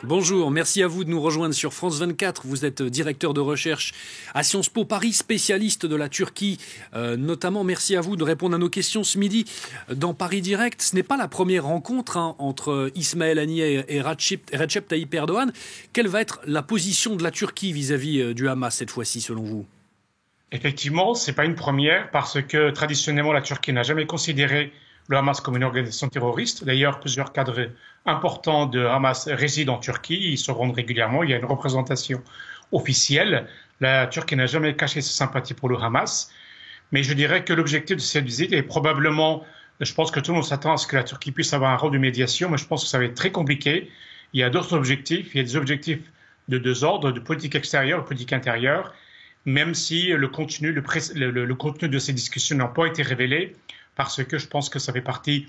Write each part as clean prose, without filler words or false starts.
Bonjour, merci à vous de nous rejoindre sur France 24. Vous êtes directeur de recherche à Sciences Po Paris, spécialiste de la Turquie. Notamment, merci à vous de répondre à nos questions ce midi dans Paris Direct. Ce n'est pas la première rencontre entre Ismaël Haniyeh et Recep Tayyip Erdogan. Quelle va être la position de la Turquie vis-à-vis du Hamas cette fois-ci, selon vous? Effectivement, c'est pas une première parce que traditionnellement, la Turquie n'a jamais considéré le Hamas comme une organisation terroriste. D'ailleurs, plusieurs cadres importants de Hamas résident en Turquie. Ils se rendent régulièrement. Il y a une représentation officielle. La Turquie n'a jamais caché ses sympathies pour le Hamas. Mais je dirais que l'objectif de cette visite est probablement, je pense que tout le monde s'attend à ce que la Turquie puisse avoir un rôle de médiation, mais je pense que ça va être très compliqué. Il y a d'autres objectifs. Il y a des objectifs de deux ordres, de politique extérieure et de politique intérieure, même si le contenu de ces discussions n'a pas été révélé, parce que je pense que ça fait partie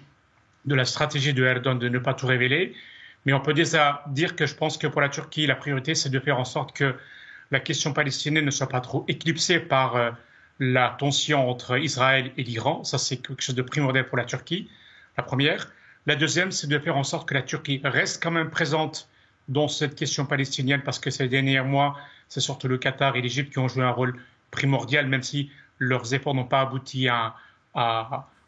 de la stratégie de Erdogan de ne pas tout révéler. Mais on peut déjà dire que je pense que pour la Turquie, la priorité, c'est de faire en sorte que la question palestinienne ne soit pas trop éclipsée par la tension entre Israël et l'Iran. Ça, c'est quelque chose de primordial pour la Turquie, la première. La deuxième, c'est de faire en sorte que la Turquie reste quand même présente dans cette question palestinienne, parce que ces derniers mois, c'est surtout le Qatar et l'Égypte qui ont joué un rôle primordial, même si leurs efforts n'ont pas abouti à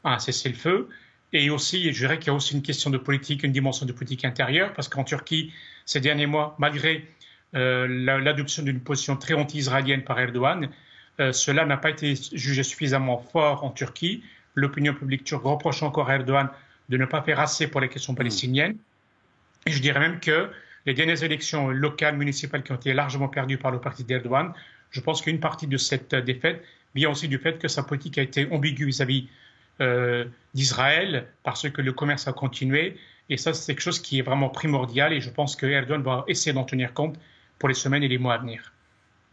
un cessez-le-feu. Et aussi, je dirais qu'il y a aussi une question de politique, une dimension de politique intérieure, parce qu'en Turquie, ces derniers mois, malgré l'adoption d'une position très anti-israélienne par Erdogan, cela n'a pas été jugé suffisamment fort en Turquie. L'opinion publique turque reproche encore à Erdogan de ne pas faire assez pour les questions palestiniennes. Et je dirais même que les dernières élections locales, municipales qui ont été largement perdues par le parti d'Erdogan, je pense qu'une partie de cette défaite vient aussi du fait que sa politique a été ambiguë vis-à-vis d'Israël, parce que le commerce a continué. Et ça, c'est quelque chose qui est vraiment primordial. Et je pense que Erdogan va essayer d'en tenir compte pour les semaines et les mois à venir.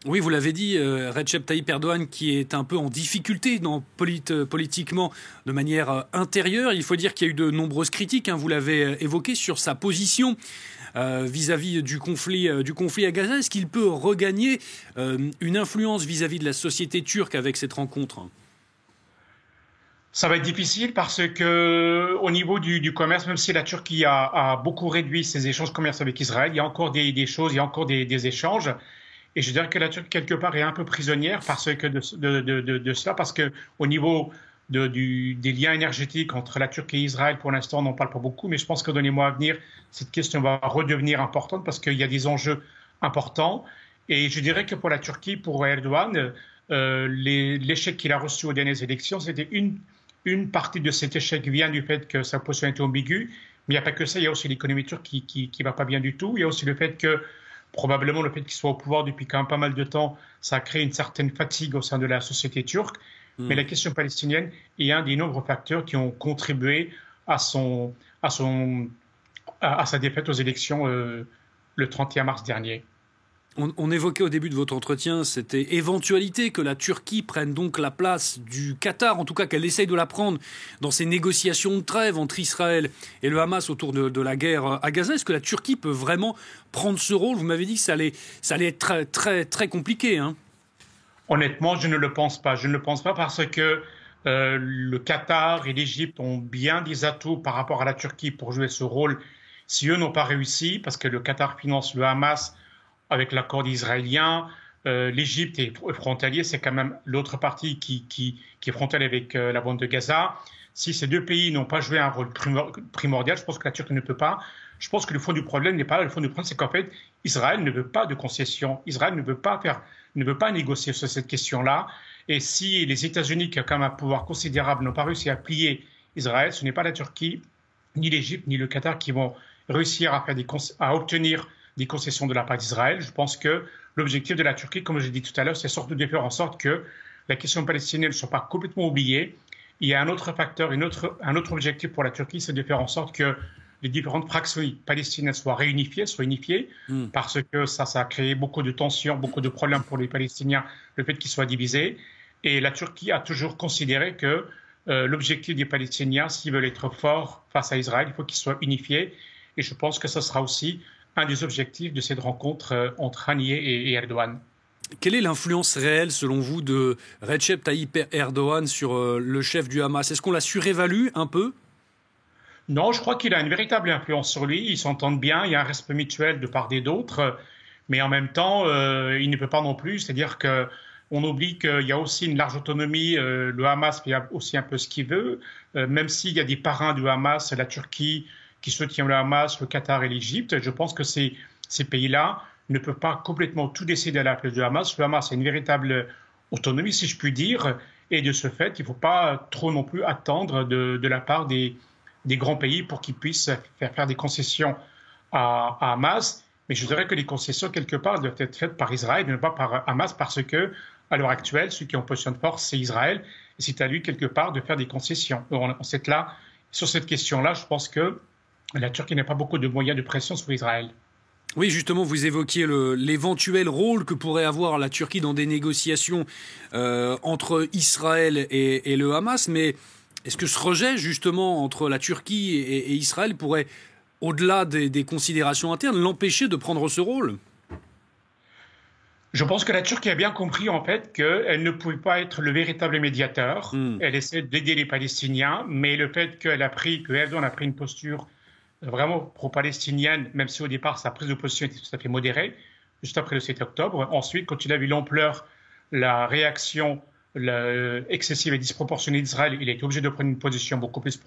Oui, vous l'avez dit, Recep Tayyip Erdogan qui est un peu en difficulté politiquement de manière intérieure. Il faut dire qu'il y a eu de nombreuses critiques, vous l'avez évoqué, sur sa position vis-à-vis du conflit à Gaza. Est-ce qu'il peut regagner une influence vis-à-vis de la société turque avec cette rencontre? Ça va être difficile parce que au niveau du commerce, même si la Turquie a beaucoup réduit ses échanges commerciaux avec Israël, il y a encore des choses, il y a encore des échanges. Et je dirais que la Turquie, quelque part, est un peu prisonnière parce que de cela, parce que au niveau des liens énergétiques entre la Turquie et Israël, pour l'instant, on n'en parle pas beaucoup, mais je pense que dans les mois à venir, cette question va redevenir importante parce qu'il y a des enjeux importants. Et je dirais que pour la Turquie, pour Erdogan, l'échec qu'il a reçu aux dernières élections, c'était une partie de cet échec vient du fait que sa position était ambiguë, mais il n'y a pas que ça, il y a aussi l'économie turque qui va pas bien du tout. Il y a aussi le fait que, probablement, le fait qu'il soit au pouvoir depuis quand même pas mal de temps, ça a créé une certaine fatigue au sein de la société turque. Mais la question palestinienne est un des nombreux facteurs qui ont contribué à, son, à, son, à sa défaite aux élections le 31 mars dernier. On évoquait au début de votre entretien cette éventualité que la Turquie prenne donc la place du Qatar, en tout cas qu'elle essaye de la prendre dans ces négociations de trêve entre Israël et le Hamas autour de la guerre à Gaza. Est-ce que la Turquie peut vraiment prendre ce rôle? Vous m'avez dit que ça allait être très, très, très compliqué. Honnêtement, je ne le pense pas. Je ne le pense pas parce que le Qatar et l'Égypte ont bien des atouts par rapport à la Turquie pour jouer ce rôle. Si eux n'ont pas réussi, parce que le Qatar finance le Hamas avec l'accord israélien, l'Égypte est frontalier, c'est quand même l'autre partie qui est frontalier avec la bande de Gaza. Si ces deux pays n'ont pas joué un rôle primordial, je pense que la Turquie ne peut pas. Je pense que le fond du problème n'est pas là. Le fond du problème, c'est qu'en fait, Israël ne veut pas de concession. Israël ne veut pas négocier sur cette question-là. Et si les États-Unis, qui ont quand même un pouvoir considérable, n'ont pas réussi à plier Israël, ce n'est pas la Turquie, ni l'Égypte, ni le Qatar qui vont réussir à obtenir des concessions de la part d'Israël. Je pense que l'objectif de la Turquie, comme je l'ai dit tout à l'heure, c'est surtout de faire en sorte que la question palestinienne ne soit pas complètement oubliée. Il y a un autre facteur, un autre objectif pour la Turquie, c'est de faire en sorte que les différentes fractions palestiniennes soient unifiées, parce que ça a créé beaucoup de tensions, beaucoup de problèmes pour les Palestiniens, le fait qu'ils soient divisés. Et la Turquie a toujours considéré que l'objectif des Palestiniens, s'ils veulent être forts face à Israël, il faut qu'ils soient unifiés. Et je pense que ce sera aussi un des objectifs de cette rencontre entre Haniyeh et Erdogan. Quelle est l'influence réelle, selon vous, de Recep Tayyip Erdogan sur le chef du Hamas? Est-ce qu'on la surévalue un peu? Non, je crois qu'il a une véritable influence sur lui. Ils s'entendent bien, il y a un respect mutuel de part et d'autre, mais en même temps, il ne peut pas non plus. C'est-à-dire que on oublie qu'il y a aussi une large autonomie. Le Hamas fait aussi un peu ce qu'il veut, même s'il y a des parrains du Hamas, la Turquie qui soutient le Hamas, le Qatar et l'Égypte. Je pense que ces pays-là ne peuvent pas complètement tout décider à la place du Hamas. Le Hamas a une véritable autonomie, si je puis dire, et de ce fait, il ne faut pas trop non plus attendre de la part des grands pays pour qu'ils puissent faire des concessions à Hamas. Mais je dirais que les concessions, quelque part, doivent être faites par Israël, mais pas par Hamas, parce que, à l'heure actuelle, ceux qui ont position de force, c'est Israël. Et c'est à lui, quelque part, de faire des concessions. Sur cette question-là, je pense que la Turquie n'a pas beaucoup de moyens de pression sur Israël. Oui, justement, vous évoquiez l'éventuel rôle que pourrait avoir la Turquie dans des négociations entre Israël et le Hamas, mais est-ce que ce rejet, justement, entre la Turquie et Israël pourrait, au-delà des considérations internes, l'empêcher de prendre ce rôle ? Je pense que la Turquie a bien compris, en fait, qu'elle ne pouvait pas être le véritable médiateur. Elle essaie d'aider les Palestiniens, mais le fait que Erdogan a pris une posture vraiment pro-palestinienne, même si au départ sa prise de position était tout à fait modérée, juste après le 7 octobre. Ensuite, quand il a vu l'ampleur, la réaction excessive et disproportionnée d'Israël, il a été obligé de prendre une position beaucoup plus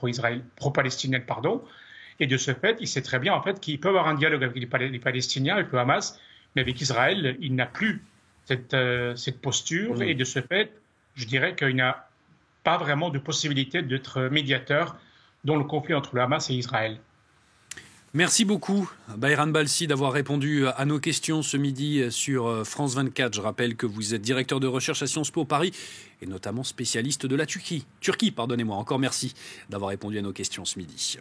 pro-palestinienne, Et de ce fait, il sait très bien en fait qu'il peut avoir un dialogue avec les Palestiniens, avec le Hamas, mais avec Israël, il n'a plus cette posture. Et de ce fait, je dirais qu'il n'a pas vraiment de possibilité d'être médiateur dans le conflit entre le Hamas et Israël. Merci beaucoup, Bayram Balsi, d'avoir répondu à nos questions ce midi sur France 24. Je rappelle que vous êtes directeur de recherche à Sciences Po Paris et notamment spécialiste de la Turquie. Encore merci d'avoir répondu à nos questions ce midi.